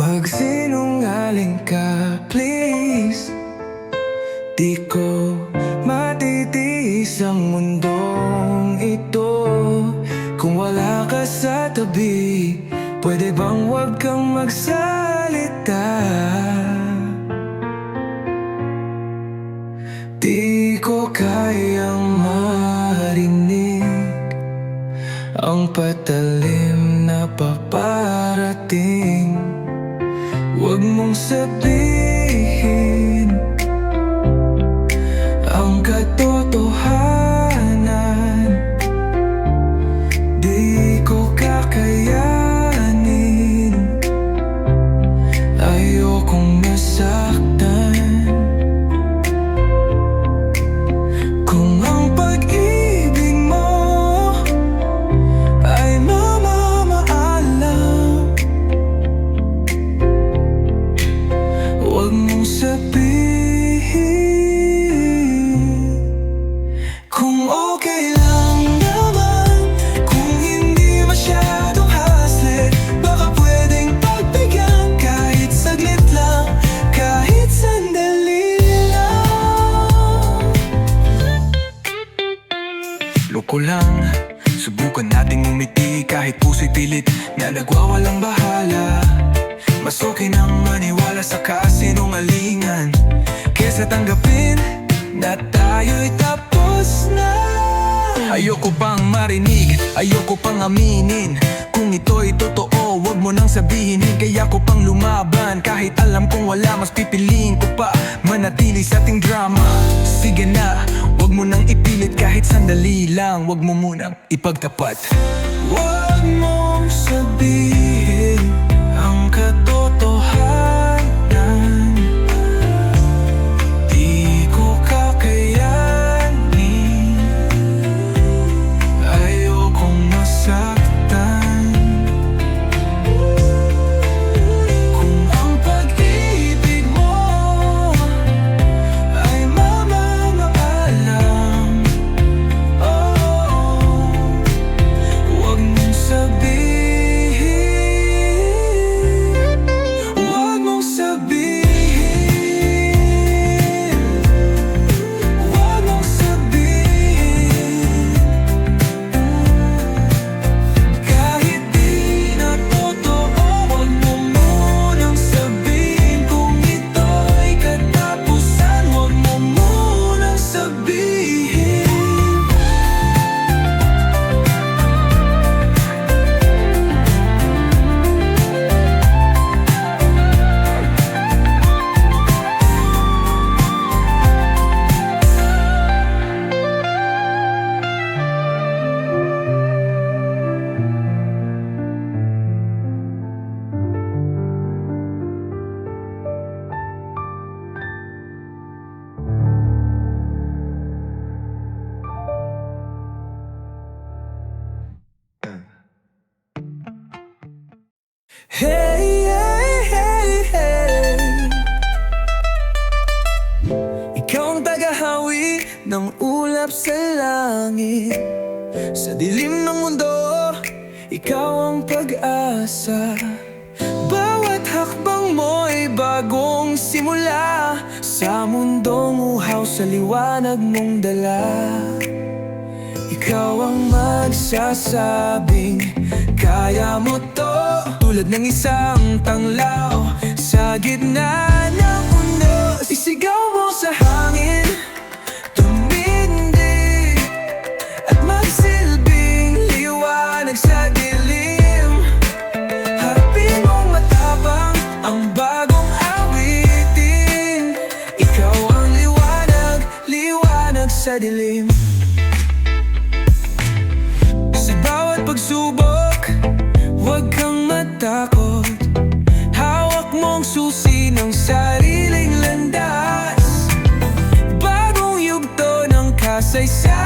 Magsinungaling ka, please. Di ko matitiis ang mundong ito kung wala ka sa tabi. Pwede bang wag kang magsalita? Di ko kayang marinig ang patalim na paparating. Huwag mong sabihin ang katotohanan. Di ko kakayanin, ayokong nasaktan. Kung ang pag-ibig mo ay mamamaalam, huwag mong sabihin. Kung okay lang naman, kung hindi masyadong hassle, baka pwedeng pagbigyan kahit saglit lang, kahit sandali lang. Loko lang, subukan nating umiti kahit puso'y pilit na nagwawalang bahala. Mas okay nang maniwala sa kasinungalingan kesa tanggapin na tayo'y tapos na. Ayoko pang marinig, ayoko pang aminin. Kung ito'y totoo, wag mo nang sabihin. Kaya ko pang lumaban kahit alam kong wala. Mas pipiliin ko pa manatili sa ating drama. Sige na, wag mo nang ipilit kahit sandali lang. Wag mo munang ipagtapat. Wag mong sabihin ang katotohanan. Di ko kakayanin, ayokong masaktan. Kung ang pag-ibig mo ay mamamaalam, huwag mong sabihin. Huwag mong sabihin. Huwag mong sabihin. Kahit di na totoo, huwag mo munang sabihin. Kung ito'y katapusan, huwag mo munang sabihin. Hey, hey, hey, hey. Ikaw ang tagahawi ng ulap sa langit. Sa dilim ng mundo, ikaw ang pag-asa. Bawat hakbang mo'y bagong simula. Sa mundong uhaw sa liwanag mong dala. Ikaw ang magsasabing kaya mo to, tulad ng isang tanglaw sa gitna ng mundo. Isigaw mo sa hangin, tumindig at magsilbing liwanag sa dilim. Harapin mong matapang ang bagong awitin. Ikaw ang liwanag, liwanag sa dilim. Sa bawat pagsubok, huwag kang matakot. Hawak mong susi ng sariling landas. Bagong yugto ng kasaysayan.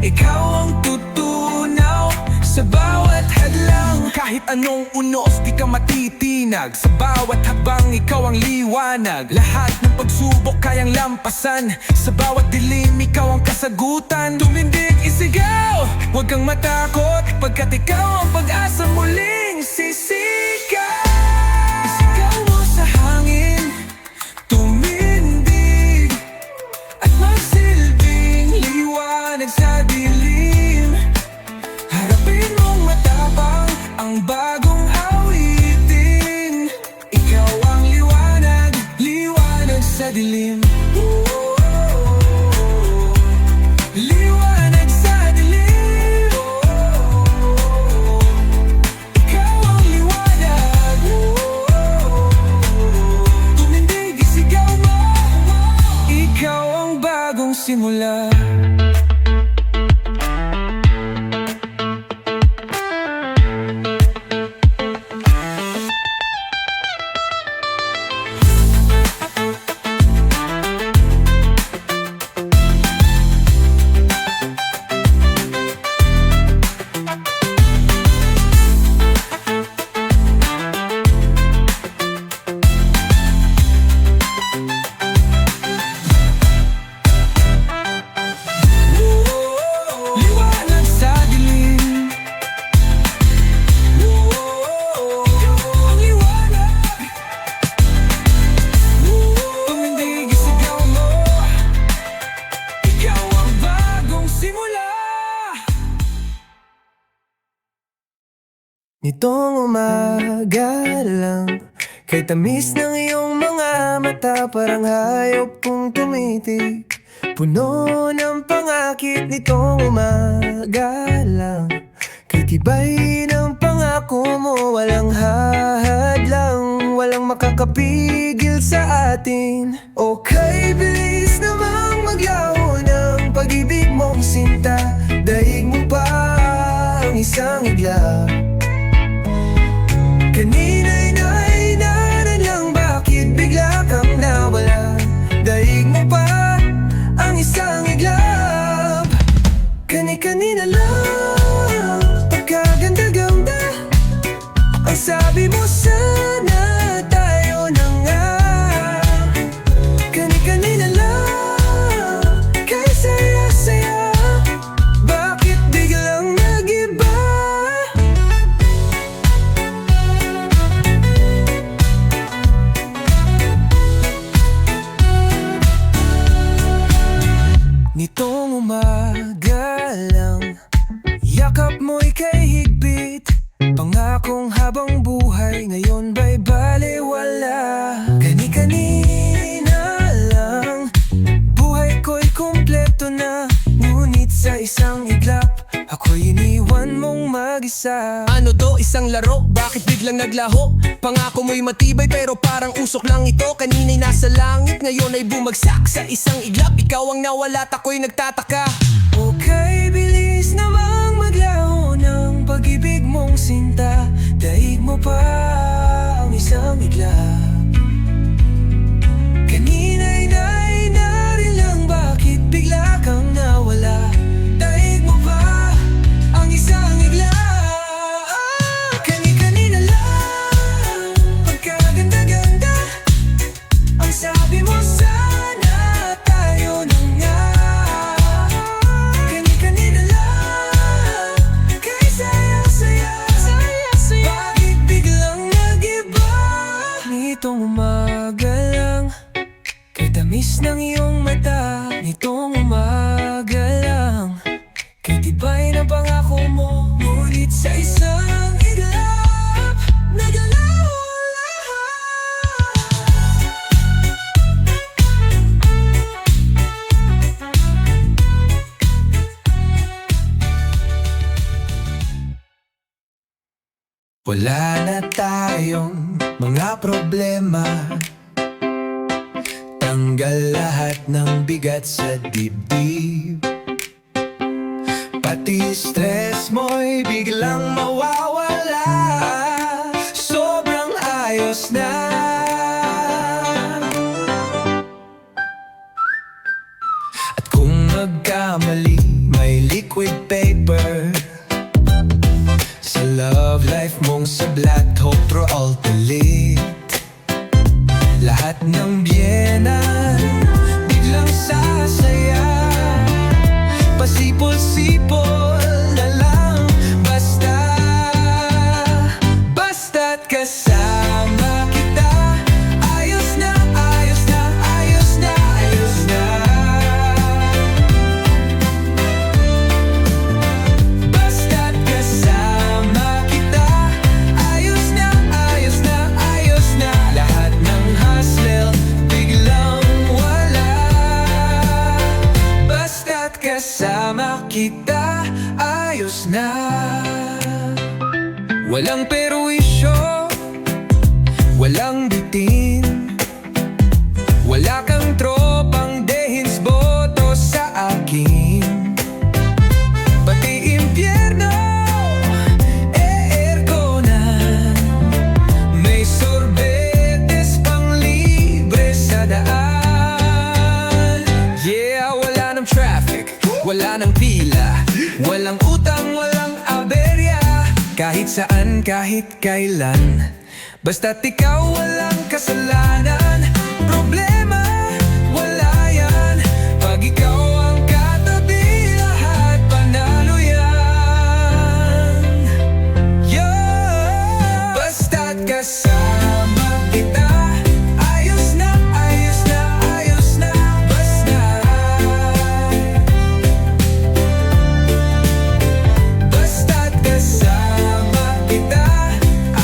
Ikaw ang tutunaw sa bawat hadlang. Kahit anong unos, di ka matitinag. Sa bawat habang, ikaw ang liwanag. Lahat ng pagsubok kayang lampasan. Sa bawat dilim, ikaw ang kasagutan. Tumindig, isigaw, huwag kang matakot, pagkat ikaw ang pag-asa muling sisigaw. sa dilim. Liwanag sa dilim. Ikaw ang liwanag. Tumindig, isigaw mo. Ikaw ang bagong simula. Nitong umaga lang, kay tamis ng iyong mga mata, parang hayop kong tumitig, puno ng pangakit. Nitong umaga lang, kay tibay ng pangako mo, walang hahadlang, walang makakapigil sa atin. Okay, bilis namang maglaho ng pag-ibig mong sinta, daig mo pa ang isang iglap. Kanina'y nainaran lang, bakit bigla kang nawala? Daig mo pa ang isang iglap. Kani-kanina lang, pagkaganda-ganda, ang sabi mo sana tayo na nga. Kani-kanina lang, kay saya-saya, bakit biglang nag-iba? Nitong umaga lang, yakap mo'y kay higpit, pangakong habang buhay, ngayon ba'y balewala? Kani-kanina lang, buhay ko'y kumpleto na, ngunit sa isang iglap, ako'y iniwan mong mag-isa. Ano to, isang laro? Bakit biglang naglaho? Pangako mo'y matibay pero parang usok lang ito. Kanina'y nasa langit, ngayon ay bumagsak sa isang iglap. Ikaw ang nawala at ako'y nagtataka. Okay, bilis namang maglaho ng pag-ibig mong sinta, daig mo pa ang isang iglap. Kanina'y nainarin lang, bakit bigla kang nawala? Daig mo pa ang isang iglap. Kani-kanina lang, pagkaganda-ganda, ang sabi mo sana tayo na nga. Kani-kanina lang, kay saya-saya, bakit biglang nag-iba? Nitong umaga lang, kay tamis ng iyong mata. Nitong umaga lang, kay tibay ng pangako mo, ngunit sa isang iglap, nagalaw lahat. Wala na tayong mga problema, tanggal lahat ng bigat sa dibdib, pati stress mo'y biglang mawawala. Sobrang ayos na. At kung magkamali, may liquid paper sa love life mong sablat, hope through ultimate. Lahat ng biyenan biglang sasaya, pasipol-sipol na lang, basta't kasama kita. Ayos na, ayos na, ayos na, ayos na. Basta't kasama kita. Ayos na, ayos na, ayos na. Lahat ng hassle biglang Walang perwisyo, walang bitin, wala kang tropang dehins boto sa akin. Pati impyerno, airconan, may sorbetes pang libre sa daan. Yeah, wala ng traffic, wala ng pila, walang utang, walang aberya. Kahit saan, kahit kailan, basta't ikaw walang kasalanan. Problema, wala yan. Pag ikaw ang katabi, lahat panalo yan. Yeah. Basta't kasama kita, ayos na, ayos na, ayos na. Basta't kasama kita,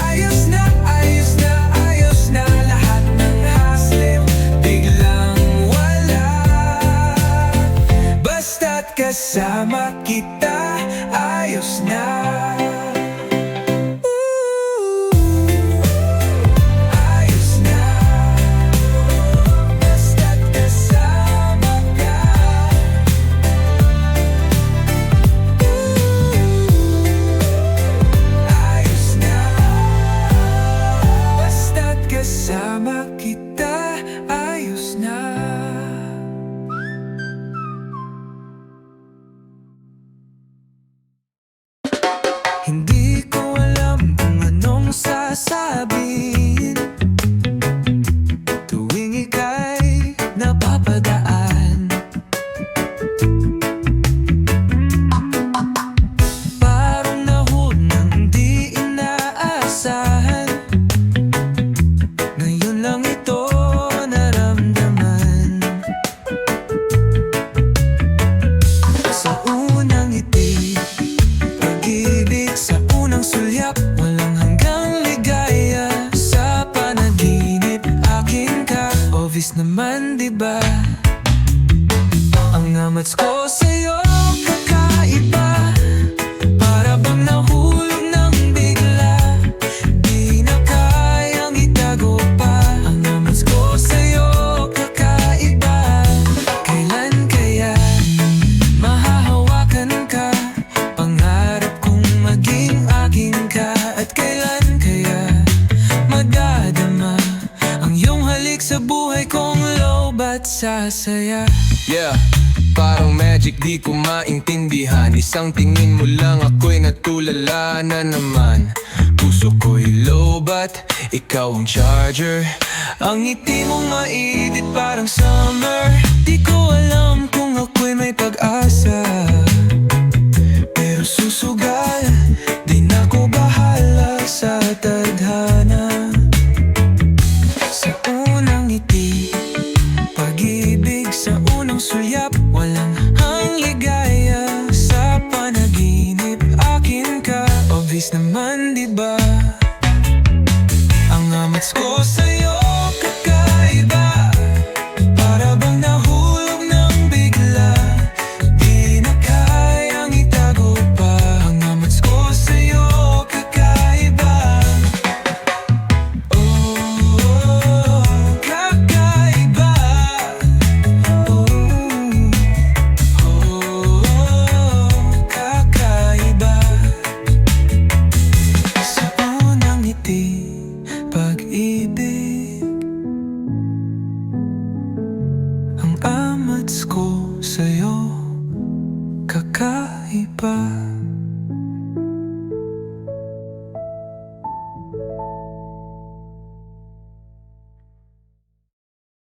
ayos na, ayos na, ayos na. Lahat ng hassle, biglang wala. Basta't kasama kita, ayos na. Ayos na. Basta't kasama ka. Ayos na. Basta't kasama kita, ayos na. Hindi ko alam kung anong sasabihin tuwing ika'y napapadaan. Parang nahon ng di inaasahan, ngayon lang ito naramdaman. Sa unang ngiti, pag-ibig sa unang sulyap, walang hanggang ligaya sa panaginip. Akin ka, obvious naman diba? Ang amats ko sa'yo kakaiba, para bang nahulog ng bigla, di na kayang itago pa. Ang amats ko sa'yo kakaiba, kailan kaya mahahawakan ka? Pangarap kong maging akin ka. At kailan kaya madadama ang iyong halik sa buhay kong loob at sasaya? Yeah, parang magic di ko maintindihan. Isang tingin mo lang ako'y natulala na naman. Puso ko'y lobat, ikaw ang charger. Ang ngiti mong mainit parang summer. Di ko alam kung ako'y may pag-asa, pero susugal, di na ko bahala sa tadhana. Sa unang ngiti, pag-ibig sa unang sulyap, walang hangligaya sa panaginip. Akin ka, obvious naman diba? Ang amats ko sa'yo kakaiba, para bang nahulog ng bigla, di na kayang itago pa. Ang amats ko sa'yo kakaiba. Oh, kakaiba. Kakaiba. Sa unang ngiti, pag-ibig, ang amats ko sa'yo kakaiba.